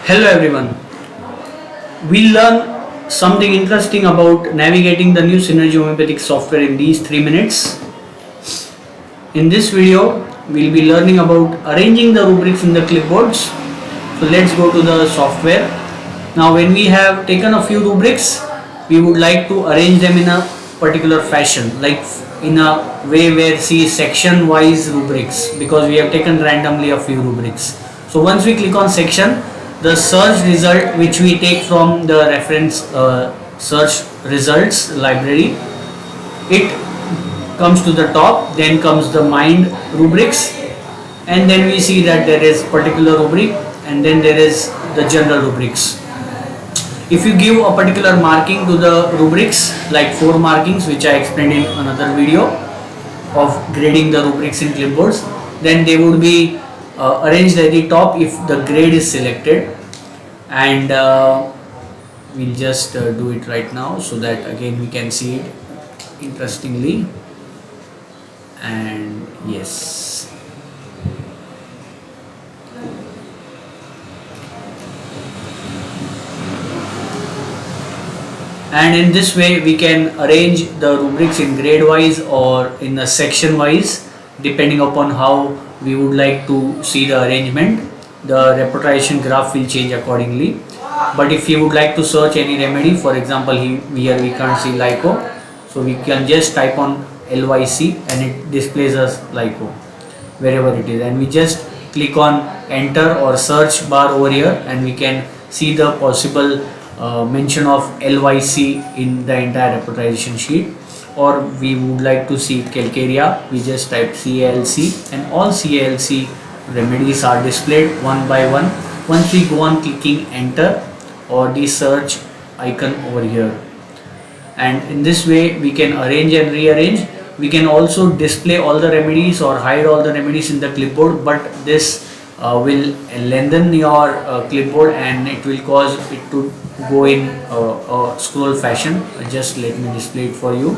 Hello everyone. We'll learn something interesting about navigating the new Synergy homeopathic software in these 3 minutes. In this video, we'll be learning about arranging the rubrics in the clipboards. So let's go to the software. Now when we have taken a few rubrics, we would like to arrange them in a particular fashion, like in a way where see section wise rubrics, because we have taken randomly a few rubrics. So once we click on section, the search result which we take from the reference search results library, it comes to the top, then comes the mind rubrics, and then we see that there is particular rubric and then there is the general rubrics. If you give a particular marking to the rubrics, like 4 markings which I explained in another video of grading the rubrics in clipboards, then they would be arranged at the top if the grade is selected. And we'll just do it right now so that again we can see it interestingly. And yes, and in this way we can arrange the rubrics in grade wise or in a section wise, depending upon how we would like to see the arrangement. The reputation graph will change accordingly. But if you would like to search any remedy, for example here we can't see LICO, so we can just type on LYC and it displays us LICO wherever it is, and we just click on enter or search bar over here and we can see the possible mention of LYC in the entire reputation sheet. Or we would like to see Calcarea, we just type CALC and all CALC remedies are displayed one by one once we go on clicking enter or the search icon over here. And in this way we can arrange and rearrange. We can also display all the remedies or hide all the remedies in the clipboard, but this will lengthen your clipboard and it will cause it to go in a scroll fashion. Just let me display it for you.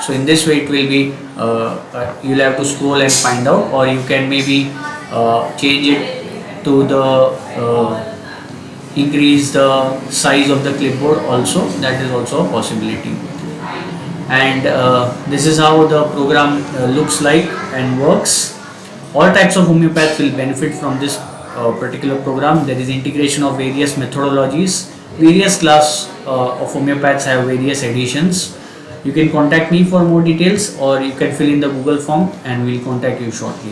So in this way it will be you'll have to scroll and find out, or you can maybe change it to the increase the size of the clipboard also. That is also a possibility. And this is how the program looks like and works. All types of homeopaths will benefit from this particular program. There is integration of various methodologies. Various class of homeopaths have various editions. You can contact me for more details, or you can fill in the Google form and we'll contact you shortly.